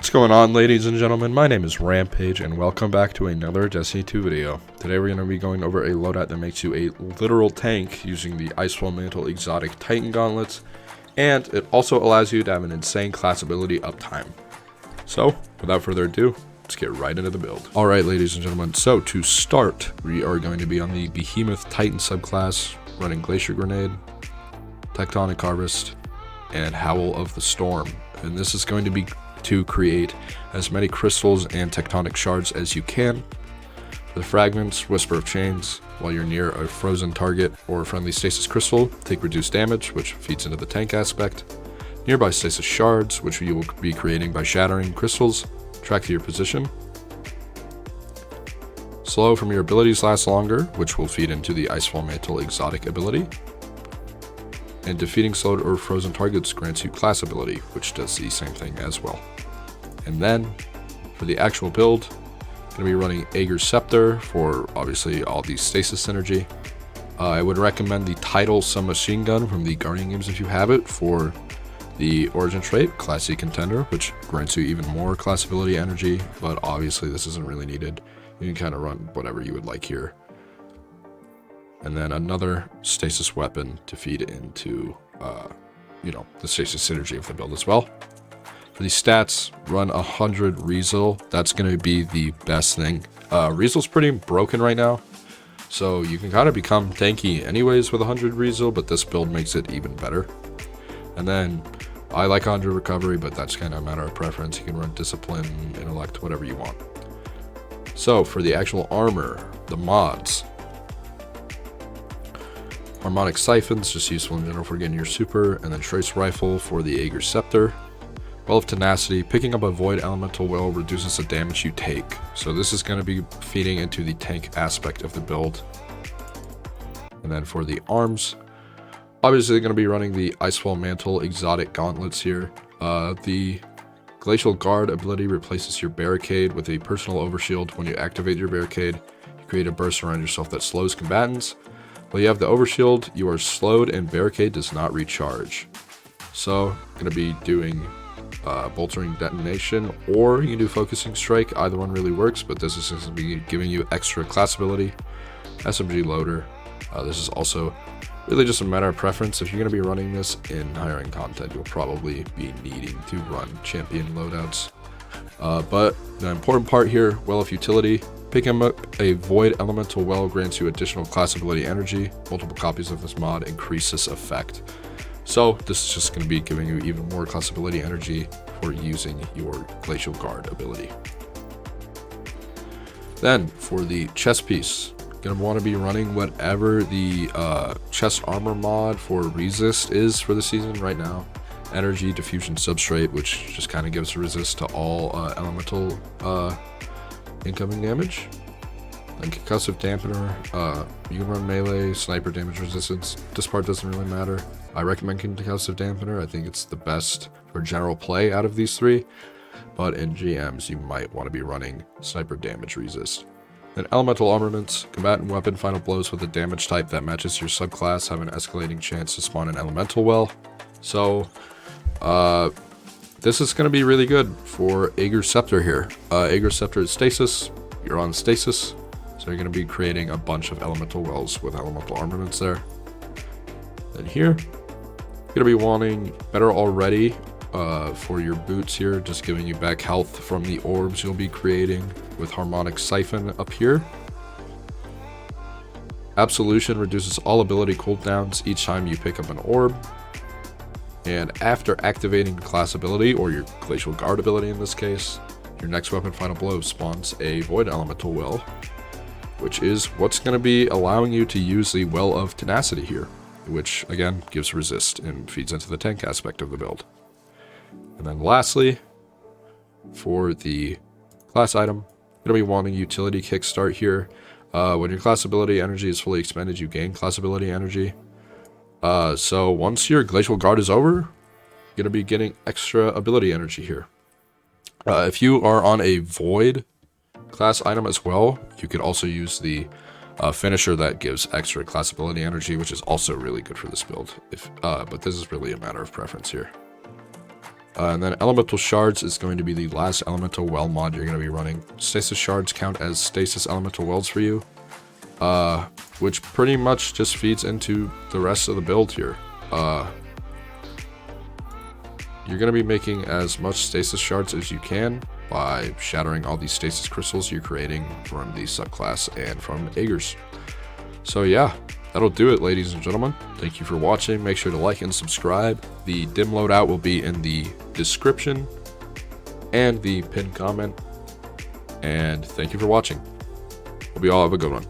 What's going on, ladies and gentlemen? My name is Rampage and welcome back to another Destiny 2 video. Today we're going to be going over a loadout that makes you a literal tank using the Icewall Mantle exotic Titan gauntlets, and it also allows you to have an insane class ability uptime. So, without further ado, let's get right into the build. Alright, ladies and gentlemen, so to start, we are going to be on the Behemoth Titan subclass, running Glacier Grenade, Tectonic Harvest, and Howl of the Storm. And this is going to be to create as many crystals and tectonic shards as you can. For the fragments, Whisper of Chains, while you're near a frozen target or friendly stasis crystal, take reduced damage, which feeds into the tank aspect. Nearby stasis shards, which you will be creating by shattering crystals, track to your position. Slow from your abilities lasts longer, which will feed into the Icewall Mantle exotic ability. And defeating slowed or frozen targets grants you class ability, which does the same thing as well. And then, for the actual build, I'm going to be running Aegir's Scepter for obviously all the stasis synergy. I would recommend the Tidal Submachine Gun from the Guardian games if you have it for the origin trait, Class C Contender, which grants you even more class ability energy, but obviously this isn't really needed. You can kind of run whatever you would like here. And then another stasis weapon to feed into, the stasis synergy of the build as well. For the stats, run 100 Rezel. That's going to be the best thing. Rezel's pretty broken right now, so you can kind of become tanky anyways with 100 Rezel, but this build makes it even better. And then I like 100 Recovery, but that's kind of a matter of preference. You can run Discipline, Intellect, whatever you want. So for the actual armor, the mods. Harmonic Siphons, just useful in general for getting your super, and then Trace Rifle for the Aegir's Scepter. Well of Tenacity, picking up a Void Elemental Will reduces the damage you take. So this is going to be feeding into the tank aspect of the build. And then for the arms, obviously going to be running the Icewall Mantle exotic gauntlets here. The Glacial Guard ability replaces your barricade with a personal overshield. When you activate your barricade, you create a burst around yourself that slows combatants. While you have the overshield, you are slowed and barricade does not recharge. So, going to be doing boltering detonation, or you can do focusing strike. Either one really works, but this is going to be giving you extra class ability. SMG loader. This is also really just a matter of preference. If you're going to be running this in higher end content, you'll probably be needing to run champion loadouts. But the important part here, Well of Utility. Picking up a Void Elemental Well grants you additional class ability energy. Multiple copies of this mod increase this effect. So this is just going to be giving you even more class ability energy for using your Glacial Guard ability. Then for the chest piece, going to want to be running whatever the chest armor mod for resist is for the season right now. Energy Diffusion Substrate, which just kind of gives resist to all elemental incoming damage. Then Concussive Dampener, you can run melee, sniper damage resistance. This part doesn't really matter. I recommend Concussive Dampener. I think it's the best for general play out of these three. But in GMs, you might want to be running sniper damage resist. Then Elemental Armaments, combatant weapon final blows with a damage type that matches your subclass have an escalating chance to spawn an elemental well. So, this is going to be really good for Aegir's Scepter here. Aegir's Scepter is stasis. You're on stasis. So you're going to be creating a bunch of elemental wells with elemental armaments there. Then here, you're going to be wanting Better Already for your boots here. Just giving you back health from the orbs you'll be creating with Harmonic Siphon up here. Absolution reduces all ability cooldowns each time you pick up an orb. And after activating class ability, or your Glacial Guard ability in this case, your next weapon final blow spawns a Void Elemental Well, which is what's going to be allowing you to use the Well of Tenacity here, which again gives resist and feeds into the tank aspect of the build. And then lastly, for the class item, you're going to be wanting Utility Kickstart here. When your class ability energy is fully expended, you gain class ability energy. So once your Glacial Guard is over, you're going to be getting extra ability energy here. If you are on a Void class item as well, you could also use the finisher that gives extra class ability energy, which is also really good for this build. But this is really a matter of preference here. And then elemental shards is going to be the last elemental well mod you're going to be running. Stasis shards count as stasis elemental wells for you, which pretty much just feeds into the rest of the build here. You're going to be making as much stasis shards as you can by shattering all these stasis crystals you're creating from the subclass and from Aegers. So yeah, that'll do it, ladies and gentlemen. Thank you for watching. Make sure to like and subscribe. The dim loadout will be in the description and the pinned comment. And thank you for watching. Hope you all have a good one.